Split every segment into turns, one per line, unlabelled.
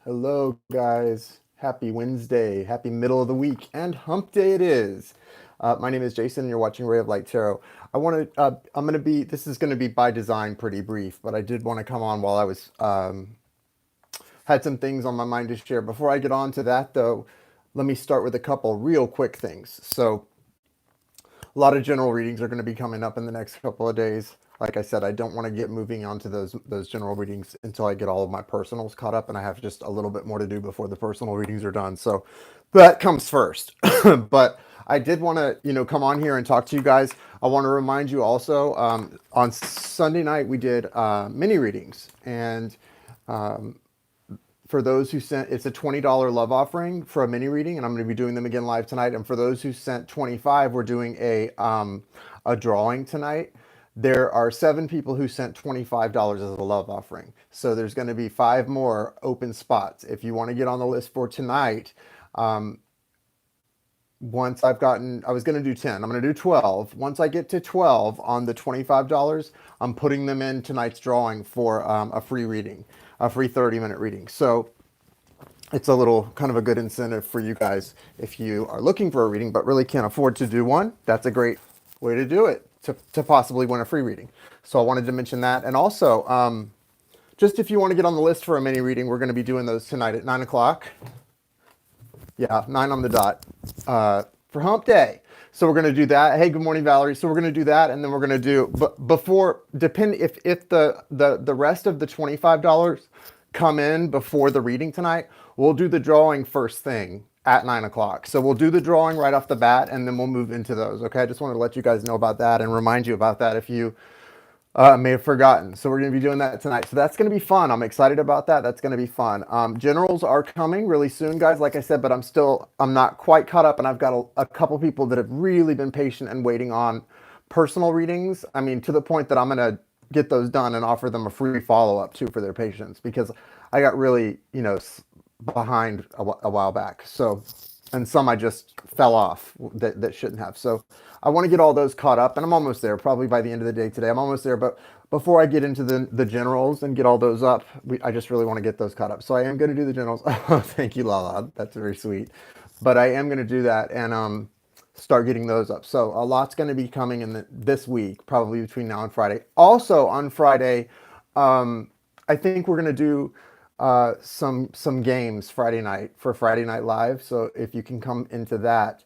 Hello, guys. Happy Wednesday. Happy middle of the week. And hump day it is. My name is Jason. And you're watching Ray of Light Tarot. This is going to be by design pretty brief, but I did want to come on while had some things on my mind to share. Before I get on to that, though, let me start with a couple real quick things. So, a lot of general readings are going to be coming up in the next couple of days. Like I said, I don't want to get moving on to those general readings until I get all of my personals caught up, and I have just a little bit more to do before the personal readings are done. So that comes first. But I did want to, come on here and talk to you guys. I want to remind you also, on Sunday night we did mini readings, and for those who sent, it's a $20 love offering for a mini reading, and I'm going to be doing them again live tonight. And for those who sent 25, we're doing a drawing tonight. There are 7 people who sent $25 as a love offering, so there's going to be 5 more open spots. If you want to get on the list for tonight, once I was going to do 10, I'm going to do 12. Once I get to 12 on the $25, I'm putting them in tonight's drawing for a free reading, a free 30-minute reading. So it's a little kind of a good incentive for you guys if you are looking for a reading but really can't afford to do one. That's a great way to do it, to possibly win a free reading. So I wanted to mention that. And also, just if you want to get on the list for a mini reading, we're going to be doing those tonight at 9 o'clock. Yeah, 9 on the dot, for hump day. So we're going to do that. Hey, good morning, Valerie. So we're going to do that, and then we're going to do, but before, depend if the rest of the $25 come in before the reading tonight, we'll do the drawing first thing at 9 o'clock. So we'll do the drawing right off the bat, and then we'll move into those. Okay, I just wanted to let you guys know about that and remind you about that if you may have forgotten. So we're going to be doing that tonight. So that's going to be fun. I'm excited about that. That's going to be fun. Generals are coming really soon, guys, like I said, but I'm not quite caught up, and I've got a couple people that have really been patient and waiting on personal readings. I mean, to the point that I'm going to get those done and offer them a free follow-up too for their patience, because I got really, behind a while back. So, and some I just fell off that shouldn't have. So I want to get all those caught up, and I'm almost there. Probably by the end of the day today, I'm almost there. But before I get into the generals and get all those up, I just really want to get those caught up. So I am going to do the generals. Oh, thank you, Lala. That's very sweet. But I am going to do that and start getting those up. So a lot's going to be coming in this week, probably between now and Friday. Also on Friday, I think we're going to do some games Friday night for Friday Night Live. So if you can come into that,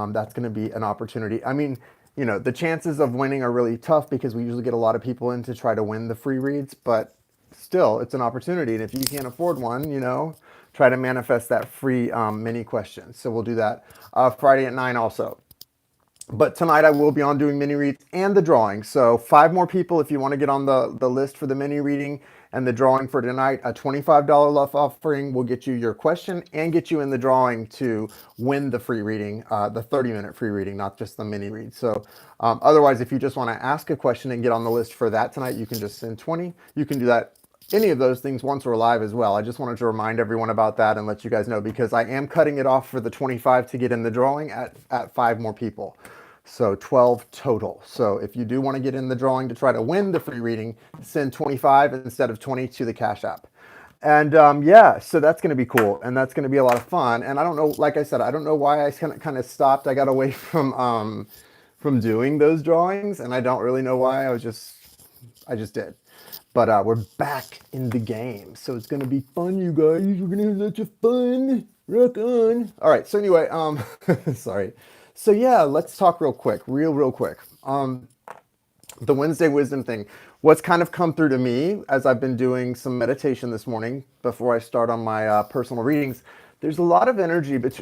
that's going to be an opportunity. I mean, the chances of winning are really tough because we usually get a lot of people in to try to win the free reads, but still, it's an opportunity. And if you can't afford one, try to manifest that free mini question. So we'll do that Friday at 9 also. But tonight I will be on doing mini reads and the drawing. So 5 more people if you want to get on the list for the mini reading and the drawing for tonight. A $25 love offering will get you your question and get you in the drawing to win the free reading, the 30-minute free reading, not just the mini read. So otherwise, if you just want to ask a question and get on the list for that tonight, you can just send 20. You can do that, any of those things, once we're live as well. I just wanted to remind everyone about that and let you guys know, because I am cutting it off for the 25 to get in the drawing at 5 more people. So 12 total. So if you do want to get in the drawing to try to win the free reading, send 25 instead of 20 to the Cash App. And yeah, so that's going to be cool, and that's going to be a lot of fun. And I don't know, like I said, I don't know why I kind of stopped. I got away from doing those drawings, and I don't really know why. I just did. But we're back in the game, so it's going to be fun, you guys. We're going to have such a fun. Rock on. All right. So anyway, sorry. So yeah, let's talk real quick, real quick. The Wednesday wisdom thing. What's kind of come through to me as I've been doing some meditation this morning before I start on my personal readings. There's a lot of energy, but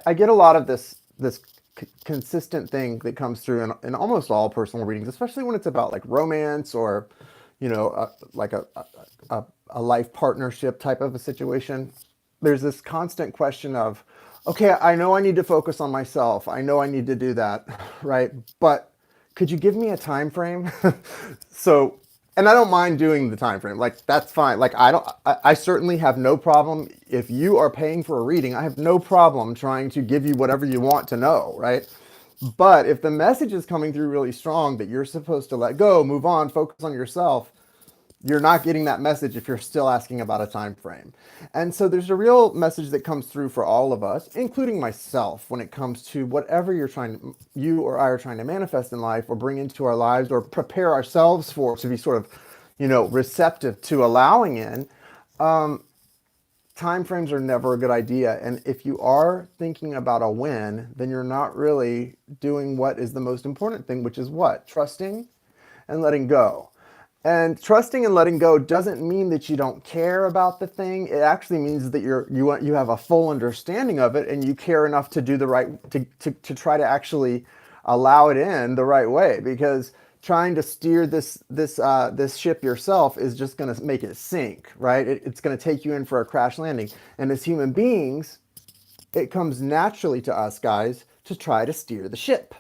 I get a lot of this consistent thing that comes through in almost all personal readings, especially when it's about like romance or, like a life partnership type of a situation. There's this constant question of, okay, I know I need to focus on myself. I know I need to do that, right? But could you give me a time frame? So, and I don't mind doing the time frame. Like, that's fine. Like, I certainly have no problem. If you are paying for a reading, I have no problem trying to give you whatever you want to know, right? But if the message is coming through really strong that you're supposed to let go, move on, focus on yourself, You're not getting that message if you're still asking about a time frame. And so there's a real message that comes through for all of us, including myself, when it comes to whatever you or I are trying to manifest in life or bring into our lives or prepare ourselves for, to be sort of, receptive to allowing in. Time frames are never a good idea. And if you are thinking about a win, then you're not really doing what is the most important thing, which is what? Trusting and letting go. And trusting and letting go doesn't mean that you don't care about the thing. It actually means that you have a full understanding of it and you care enough to do the right, to try to actually allow it in the right way, because trying to steer this ship yourself is just going to make it sink, right? It's going to take you in for a crash landing. And as human beings, it comes naturally to us, guys, to try to steer the ship,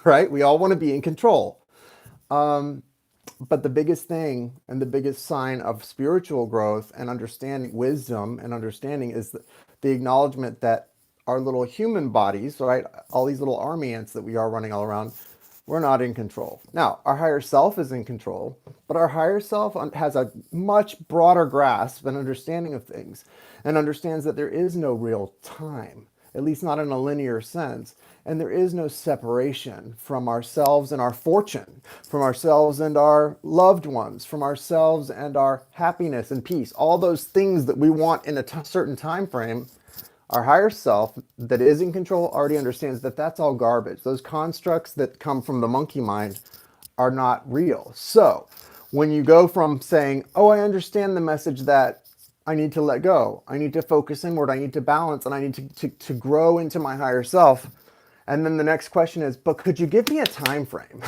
right? We all want to be in control. But the biggest thing and the biggest sign of spiritual growth and understanding, wisdom and understanding, is the acknowledgement that our little human bodies, right, all these little army ants that we are running all around, we're not in control. Now, our higher self is in control, but our higher self has a much broader grasp and understanding of things and understands that there is no real time, at least not in a linear sense. And there is no separation from ourselves and our fortune, from ourselves and our loved ones, from ourselves and our happiness and peace. All those things that we want in a certain time frame, our higher self that is in control already understands that that's all garbage. Those constructs that come from the monkey mind are not real. So when you go from saying, oh, I understand the message that I need to let go, I need to focus inward, I need to balance, and I need to grow into my higher self. And then the next question is, but could you give me a time frame?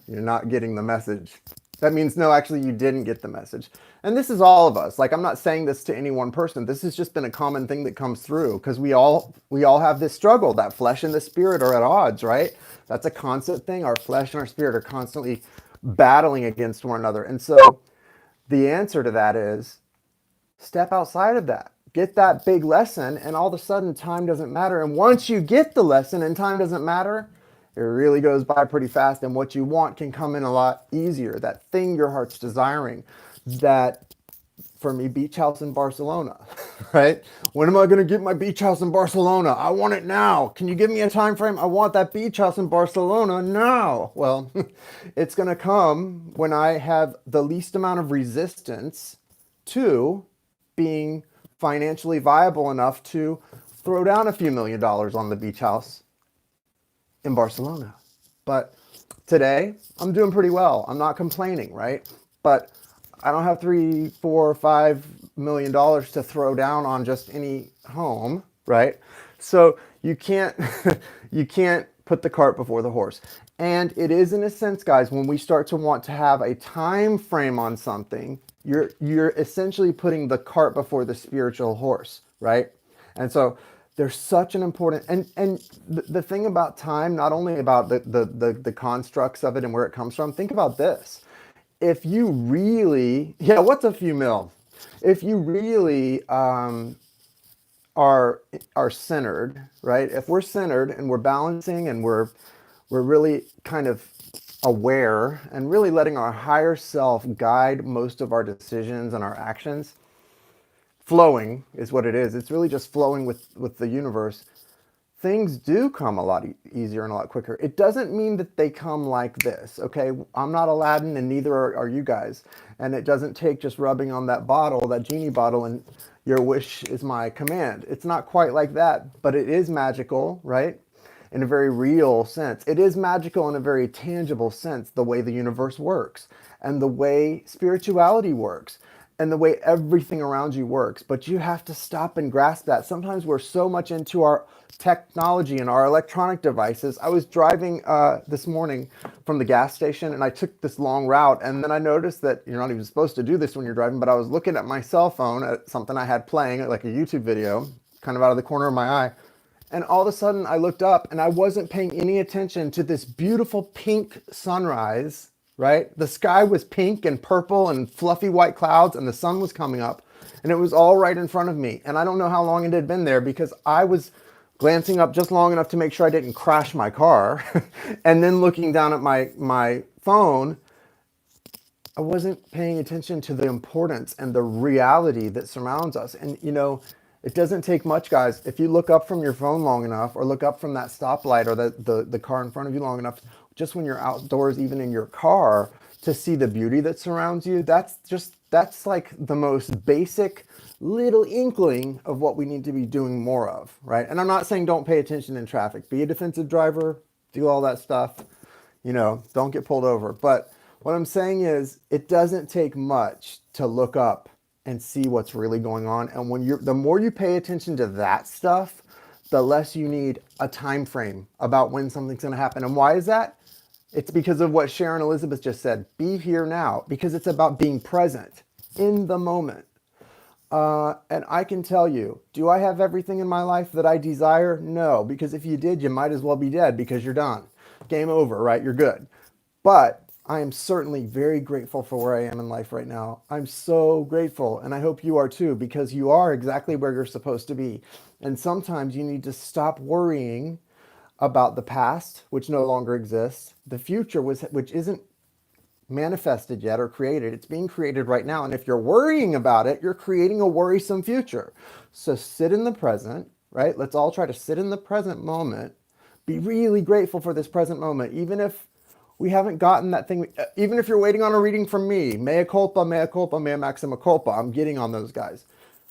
You're not getting the message. That means, no, actually, you didn't get the message. And this is all of us. Like, I'm not saying this to any one person. This has just been a common thing that comes through because we all have this struggle. That flesh and the spirit are at odds, right? That's a constant thing. Our flesh and our spirit are constantly battling against one another. And so the answer to that is step outside of that. Get that big lesson, and all of a sudden time doesn't matter. And once you get the lesson and time doesn't matter, it really goes by pretty fast, and what you want can come in a lot easier. That thing your heart's desiring, that, for me, beach house in Barcelona, right? When am I going to get my beach house in Barcelona? I want it now. Can you give me a time frame? I want that beach house in Barcelona now. Well, it's going to come when I have the least amount of resistance to being financially viable enough to throw down a few $1 million on the beach house in Barcelona. But today, I'm doing pretty well. I'm not complaining, right? But I don't have $3, $4, $5 million to throw down on just any home, right? So you can't you can't put the cart before the horse. And it is, in a sense, guys, when we start to want to have a time frame on something, you're essentially putting the cart before the spiritual horse, right? And so there's such an important, and the thing about time, not only about the constructs of it and where it comes from, think about this. If you really, what's a few mil? If you really are centered, right? If we're centered and we're balancing and we're really kind of aware and really letting our higher self guide most of our decisions and our actions, flowing is what it is. It's really just flowing with the universe. Things do come a lot easier and a lot quicker. It doesn't mean that they come like this, okay? I'm not Aladdin, and neither are you guys. And it doesn't take just rubbing on that bottle, that genie bottle, and your wish is my command. It's not quite like that, but it is magical, right? In a very real sense. It is magical in a very tangible sense, the way the universe works and the way spirituality works and the way everything around you works. But you have to stop and grasp that. Sometimes we're so much into our technology and our electronic devices. I was driving this morning from the gas station and I took this long route, and then I noticed that you're not even supposed to do this when you're driving, but I was looking at my cell phone at something I had playing, like a YouTube video, kind of out of the corner of my eye. And all of a sudden I looked up and I wasn't paying any attention to this beautiful pink sunrise, right? The sky was pink and purple and fluffy white clouds, and the sun was coming up, and it was all right in front of me. And I don't know how long it had been there because I was glancing up just long enough to make sure I didn't crash my car and then looking down at my phone I wasn't paying attention to the importance and the reality that surrounds us. And, it doesn't take much, guys. If you look up from your phone long enough, or look up from that stoplight, or the car in front of you long enough, just when you're outdoors, even in your car, to see the beauty that surrounds you, that's like the most basic little inkling of what we need to be doing more of, right? And I'm not saying don't pay attention in traffic. Be a defensive driver, do all that stuff, don't get pulled over. But what I'm saying is, it doesn't take much to look up and see what's really going on. And the more you pay attention to that stuff, the less you need a time frame about when something's going to happen. And why is that? It's because of what Sharon Elizabeth just said. Be here now, because it's about being present in the moment. And I can tell you, do I have everything in my life that I desire? No, because if you did, you might as well be dead, because you're done. Game over, right? You're good. But I am certainly very grateful for where I am in life right now. I'm so grateful, and I hope you are too, because you are exactly where you're supposed to be. And sometimes you need to stop worrying about the past, which no longer exists, the future, which isn't manifested yet or created. It's being created right now. And if you're worrying about it, you're creating a worrisome future. So sit in the present, right? Let's all try to sit in the present moment. Be really grateful for this present moment, even if we haven't gotten that thing. Even if you're waiting on a reading from me, mea culpa, mea maxima culpa. I'm getting on those guys.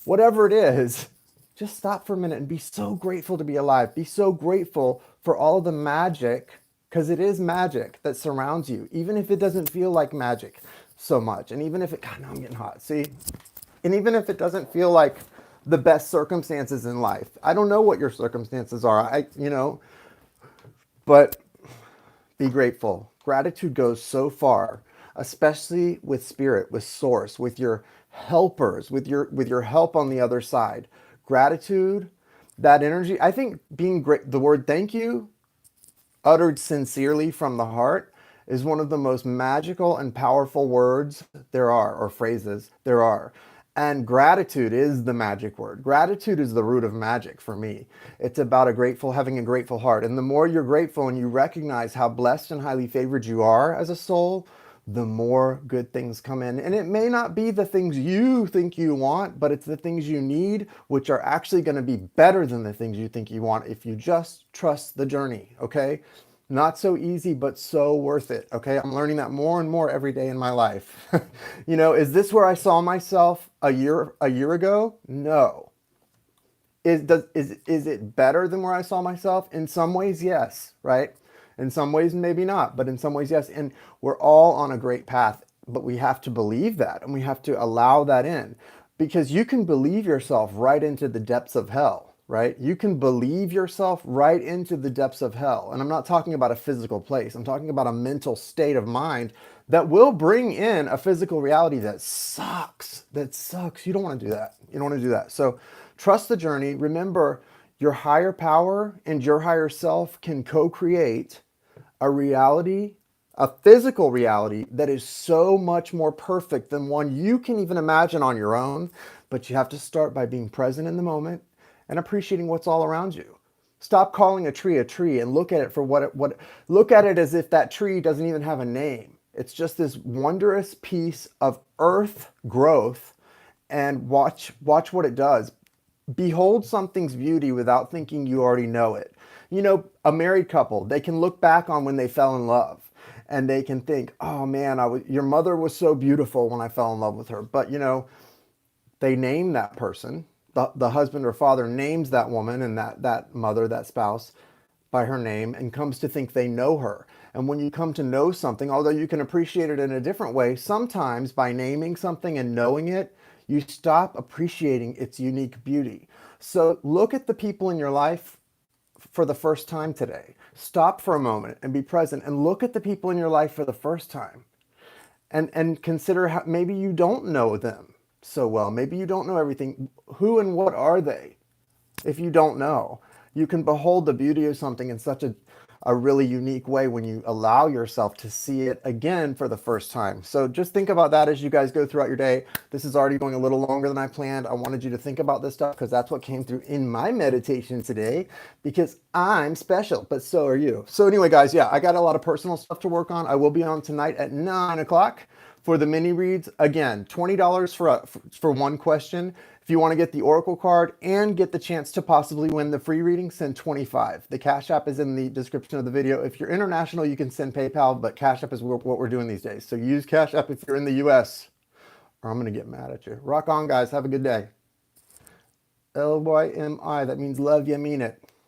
Whatever it is, just stop for a minute and be so grateful to be alive. Be so grateful for all of the magic, because it is magic that surrounds you, even if it doesn't feel like magic so much. And even if God, now I'm getting hot. See? And even if it doesn't feel like the best circumstances in life. I don't know what your circumstances are. But be grateful. Gratitude goes so far, especially with spirit, with source, with your helpers, with your help on the other side. Gratitude, that energy. I think being great, the word thank you, uttered sincerely from the heart, is one of the most magical and powerful words there are, or phrases there are. And gratitude is the magic word. Gratitude is the root of magic for me. It's about having a grateful heart. And the more you're grateful and you recognize how blessed and highly favored you are as a soul, the more good things come in. And it may not be the things you think you want, but it's the things you need, which are actually going to be better than the things you think you want if you just trust the journey, okay? Not so easy, but so worth it, okay? I'm learning that more and more every day in my life. Is this where I saw myself a year ago? No. Is it better than where I saw myself? In some ways, yes, right? In some ways, maybe not, but in some ways, yes. And we're all on a great path, but we have to believe that, and we have to allow that in, because you can believe yourself right into the depths of hell, right? You can believe yourself right into the depths of hell. And I'm not talking about a physical place. I'm talking about a mental state of mind that will bring in a physical reality that sucks. That sucks. You don't want to do that. You don't want to do that. So trust the journey. Remember, your higher power and your higher self can co-create a reality, a physical reality that is so much more perfect than one you can even imagine on your own. But you have to start by being present in the moment and appreciating what's all around you. Stop calling a tree and look at it for look at it as if that tree doesn't even have a name. It's just this wondrous piece of earth growth, and watch what it does. Behold something's beauty without thinking you already know it. A married couple, they can look back on when they fell in love, and they can think, oh man, your mother was so beautiful when I fell in love with her. But they name that person. The husband or father names that woman and that mother, that spouse, by her name, and comes to think they know her. And when you come to know something, although you can appreciate it in a different way, sometimes by naming something and knowing it, you stop appreciating its unique beauty. So look at the people in your life for the first time today. Stop for a moment and be present and look at the people in your life for the first time. And consider how maybe you don't know them so well. Maybe you don't know everything. Who and what are they? If you don't know, you can behold the beauty of something in such a really unique way when you allow yourself to see it again for the first time. So just think about that as you guys go throughout your day. This is already going a little longer than I planned. I wanted you to think about this stuff because that's what came through in my meditation today, because I'm special, but so are you. So anyway, guys, yeah, I got a lot of personal stuff to work on. I will be on tonight at 9 o'clock For the mini reads, again, $20 for one question. If you want to get the Oracle card and get the chance to possibly win the free reading, send 25. The Cash App is in the description of the video. If you're international, you can send PayPal, but Cash App is what we're doing these days. So use Cash App if you're in the US, or I'm going to get mad at you. Rock on, guys. Have a good day. LYMI, that means love you, mean it.